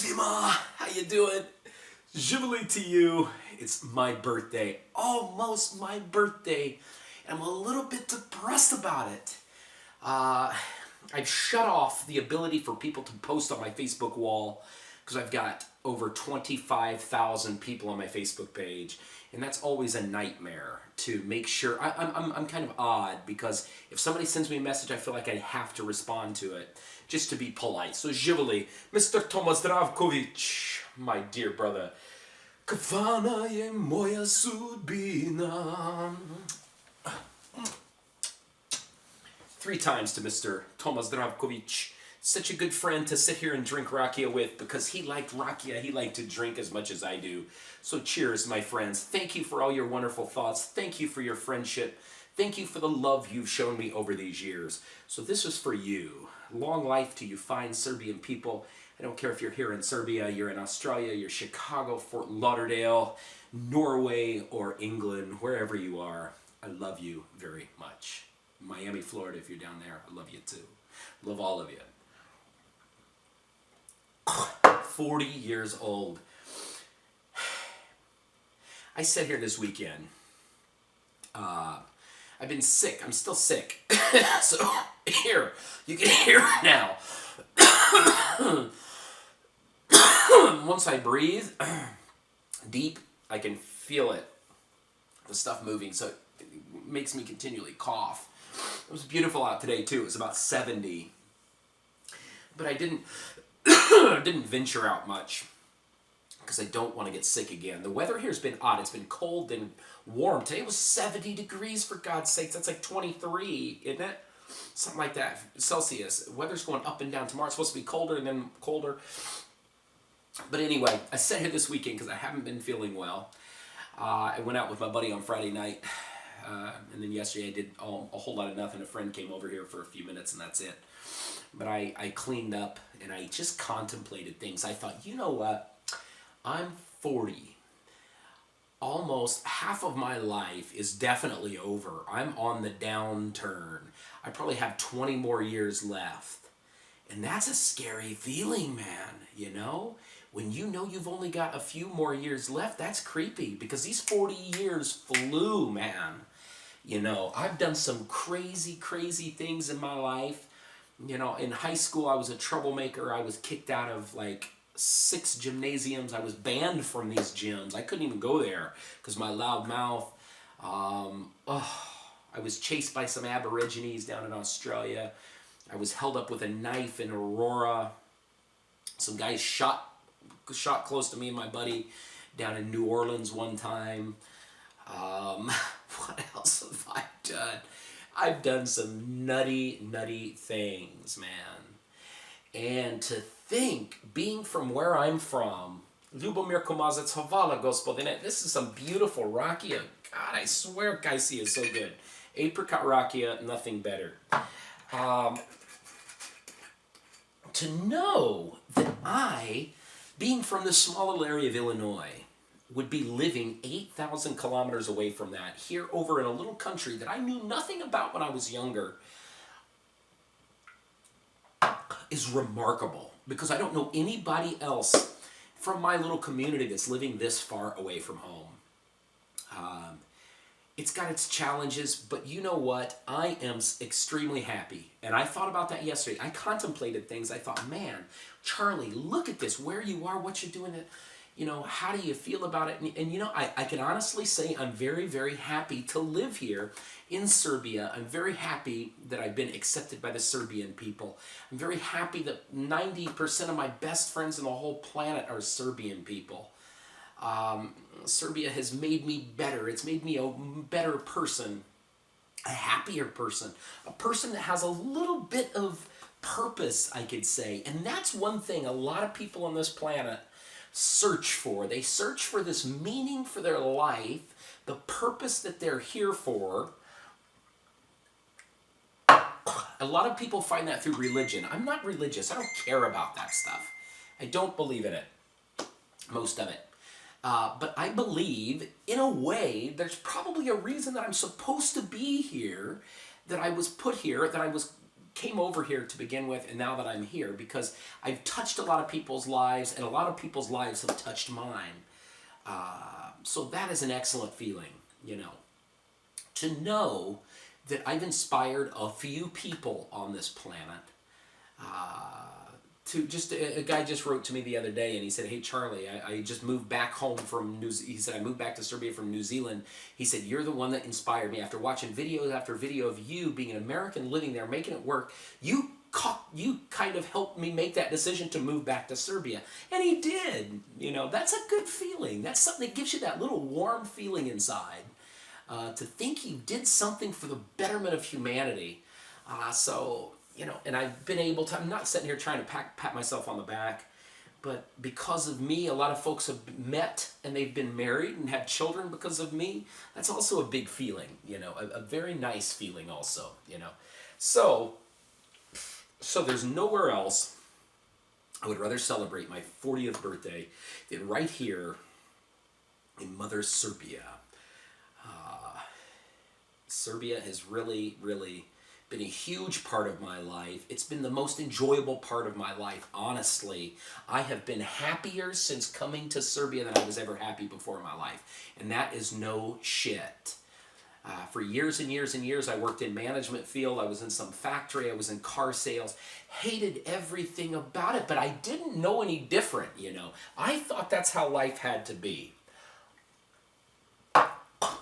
Svima, how you doing? Jubilee to you. It's my birthday, almost my birthday, and I'm a little bit depressed about it. I've shut off the ability for people to post on my Facebook wall because I've got over 25,000 people on my Facebook page, and that's always a nightmare to make sure. I'm kind of odd because if somebody sends me a message, I feel like I have to respond to it just to be polite. So Jubilee, Mr. Tomas Zdravkovic, my dear brother. Kavana je moja sudbina. 3 times to Mr. Tomas Zdravkovic. Such a good friend to sit here and drink rakia with because he liked rakia. He liked to drink as much as I do. So cheers, my friends. Thank you for all your wonderful thoughts. Thank you for your friendship. Thank you for the love you've shown me over these years. So this is for you. Long life to you fine Serbian people. I don't care if you're here in Serbia, you're in Australia, you're Chicago, Fort Lauderdale, Norway, or England, wherever you are. I love you very much. Miami, Florida, if you're down there, I love you too. Love all of you. 40 years old. I sat here this weekend. I've been sick. I'm still sick. So here, you can hear it now. Once I breathe deep, I can feel it. The stuff moving, so it makes me continually cough. It was beautiful out today too. It was about 70. But I didn't venture out much because I don't want to get sick again. The weather here has been odd. It's been cold and warm. Today was 70 degrees, for God's sakes. That's like 23, isn't it? Something like that, Celsius. Weather's going up and down. Tomorrow it's supposed to be colder and then colder. But anyway, I sat here this weekend because I haven't been feeling well. I went out with my buddy on Friday night. And then yesterday I did a whole lot of nothing. A friend came over here for a few minutes and that's it. But I cleaned up and I just contemplated things. I thought, you know what? I'm 40. Almost half of my life is definitely over. I'm on the downturn. I probably have 20 more years left. And that's a scary feeling, man, you know? When you know you've only got a few more years left, that's creepy because these 40 years flew, man. You know, I've done some crazy, crazy things in my life. You know, in high school, I was a troublemaker. I was kicked out of like 6 gymnasiums. I was banned from these gyms. I couldn't even go there because my loud mouth. I was chased by some Aborigines down in Australia. I was held up with a knife in Aurora. Some guys shot close to me and my buddy down in New Orleans one time. What else have I done? I've done some nutty things, man. And to think, being from where I'm from, Lubomir Komazets Havala Gospodine, this is some beautiful rakia. God, I swear Kaisi is so good. Apricot rakia, nothing better. To know that I, being from this small little area of Illinois, would be living 8,000 kilometers away from that, here over in a little country that I knew nothing about when I was younger, is remarkable. Because I don't know anybody else from my little community that's living this far away from home. It's got its challenges, but you know what? I am extremely happy. And I thought about that yesterday. I contemplated things. I thought, man, Charlie, look at this, where you are, what you're doing. You know, how do you feel about it? And you know, I can honestly say I'm very, very happy to live here in Serbia. I'm very happy that I've been accepted by the Serbian people. I'm very happy that 90% of my best friends in the whole planet are Serbian people. Serbia has made me better. It's made me a better person, a happier person, a person that has a little bit of purpose, I could say. And that's one thing a lot of people on this planet search for. They search for this meaning for their life, the purpose that they're here for. A lot of people find that through religion. I'm not religious. I don't care about that stuff. I don't believe in it, most of it. But I believe, in a way, there's probably a reason that I'm supposed to be here, that I was put here, that I was came over here to begin with, and now that I'm here, because I've touched a lot of people's lives, and a lot of people's lives have touched mine. So that is an excellent feeling, you know, to know that I've inspired a few people on this planet. To just a guy just wrote to me the other day, and he said, "Hey Charlie, I just moved back home from he said I moved back to Serbia from New Zealand." He said, "You're the one that inspired me. After watching video after video of you being an American living there, making it work, you kind of helped me make that decision to move back to Serbia." And he did. You know, that's a good feeling. That's something that gives you that little warm feeling inside. To think you did something for the betterment of humanity. So, you know, and I've been able to, I'm not sitting here trying to pat myself on the back, but because of me, a lot of folks have met and they've been married and had children because of me. That's also a big feeling, you know, a very nice feeling also, you know. So there's nowhere else I would rather celebrate my 40th birthday than right here in Mother Serbia. Serbia has really, really been a huge part of my life. It's been the most enjoyable part of my life, honestly. I have been happier since coming to Serbia than I was ever happy before in my life. And that is no shit. For years and years and years, I worked in management field. I was in some factory. I was in car sales. Hated everything about it, but I didn't know any different, you know. I thought that's how life had to be.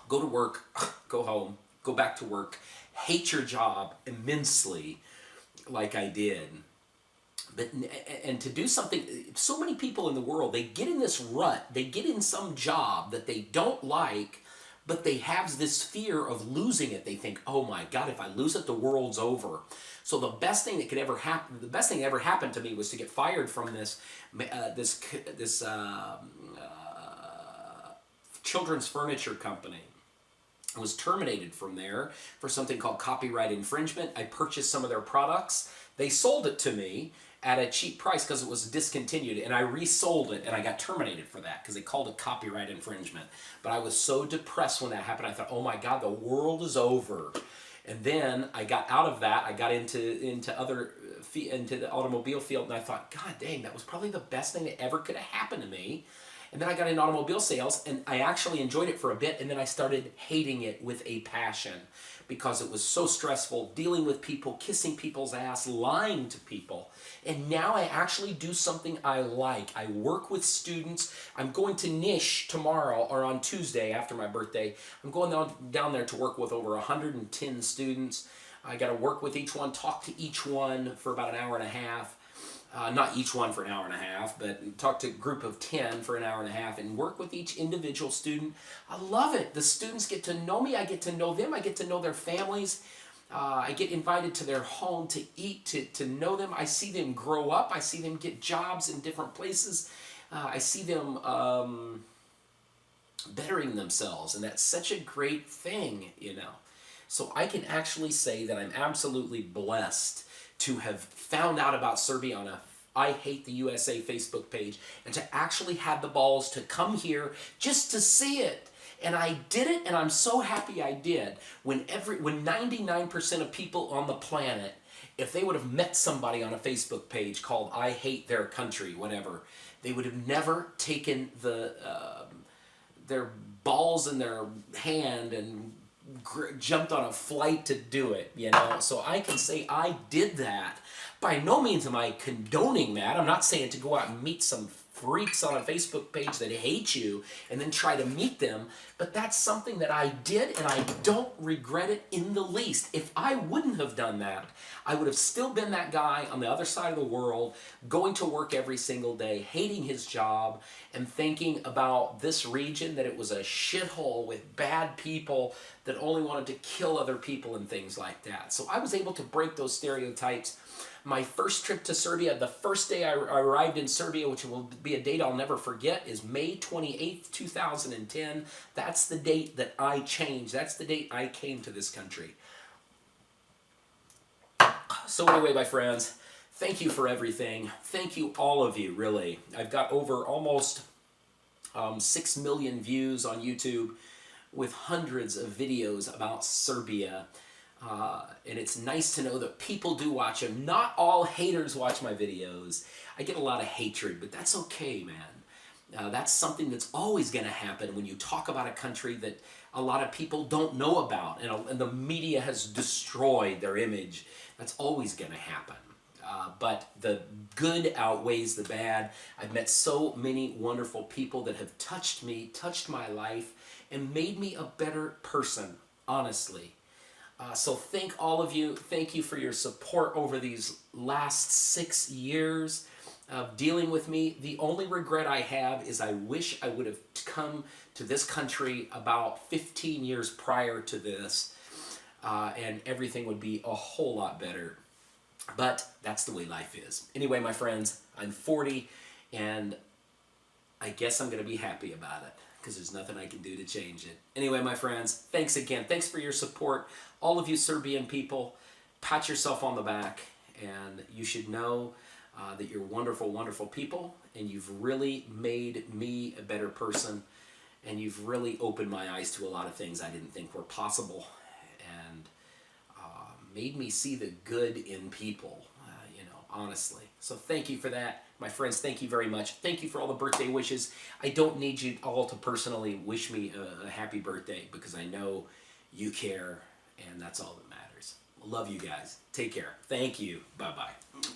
Go to work, go home, go back to work, hate your job immensely like I did. And to do something, so many people in the world, they get in this rut, they get in some job that they don't like, but they have this fear of losing it. They think, oh my God, if I lose it, the world's over. So the best thing that could ever happen, the best thing that ever happened to me was to get fired from this children's furniture company. I was terminated from there for something called copyright infringement. I purchased some of their products. They sold it to me at a cheap price because it was discontinued, and I resold it, and I got terminated for that because they called it copyright infringement. But I was so depressed when that happened. I thought, oh my God, the world is over. And then I got out of that. I got into the automobile field, and I thought, God dang, that was probably the best thing that ever could have happened to me. And then I got into automobile sales, and I actually enjoyed it for a bit, and then I started hating it with a passion because it was so stressful, dealing with people, kissing people's ass, lying to people. And now I actually do something I like. I work with students. I'm going to Niš tomorrow, or on Tuesday after my birthday. I'm going down there to work with over 110 students. I got to work with each one, talk to each one for about an hour and a half. Not each one for an hour and a half, but talk to a group of 10 for an hour and a half and work with each individual student. I love it. The students get to know me. I get to know them. I get to know their families. I get invited to their home to eat, to know them. I see them grow up. I see them get jobs in different places. I see them bettering themselves, and that's such a great thing, you know. So I can actually say that I'm absolutely blessed to have found out about Serbia on a I Hate the USA Facebook page, and to actually have the balls to come here just to see it. And I did it, and I'm so happy I did. When 99% of people on the planet, if they would have met somebody on a Facebook page called I Hate Their Country, whatever, they would have never taken their balls in their hand and jumped on a flight to do it, you know. So I can say I did that. By no means am I condoning that. I'm not saying to go out and meet some freaks on a Facebook page that hate you and then try to meet them, but that's something that I did, and I don't regret it in the least. If I wouldn't have done that, I would have still been that guy on the other side of the world, going to work every single day, hating his job, and thinking about this region, that it was a shithole with bad people that only wanted to kill other people and things like that. So I was able to break those stereotypes. My first trip to Serbia, the first day I arrived in Serbia, which will be a date I'll never forget, is May 28th, 2010. That's the date that I changed. That's the date I came to this country. So anyway, my friends, thank you for everything. Thank you, all of you, really. I've got over almost 6 million views on YouTube with hundreds of videos about Serbia. And it's nice to know that people do watch them. Not all haters watch my videos. I get a lot of hatred, but that's okay, man. That's something that's always going to happen when you talk about a country that a lot of people don't know about, and the media has destroyed their image. That's always going to happen. But the good outweighs the bad. I've met so many wonderful people that have touched me, touched my life, and made me a better person, honestly. So thank all of you. Thank you for your support over these last 6 years of dealing with me. The only regret I have is I wish I would have come to this country about 15 years prior to this, and everything would be a whole lot better. But that's the way life is. Anyway, my friends, I'm 40, and I guess I'm going to be happy about it, because there's nothing I can do to change it. Anyway, my friends, thanks again. Thanks for your support. All of you Serbian people, pat yourself on the back, and you should know that you're wonderful, wonderful people, and you've really made me a better person, and you've really opened my eyes to a lot of things I didn't think were possible, and made me see the good in people, honestly. So thank you for that. My friends, thank you very much. Thank you for all the birthday wishes. I don't need you all to personally wish me a happy birthday, because I know you care, and that's all that matters. Love you guys. Take care. Thank you. Bye-bye.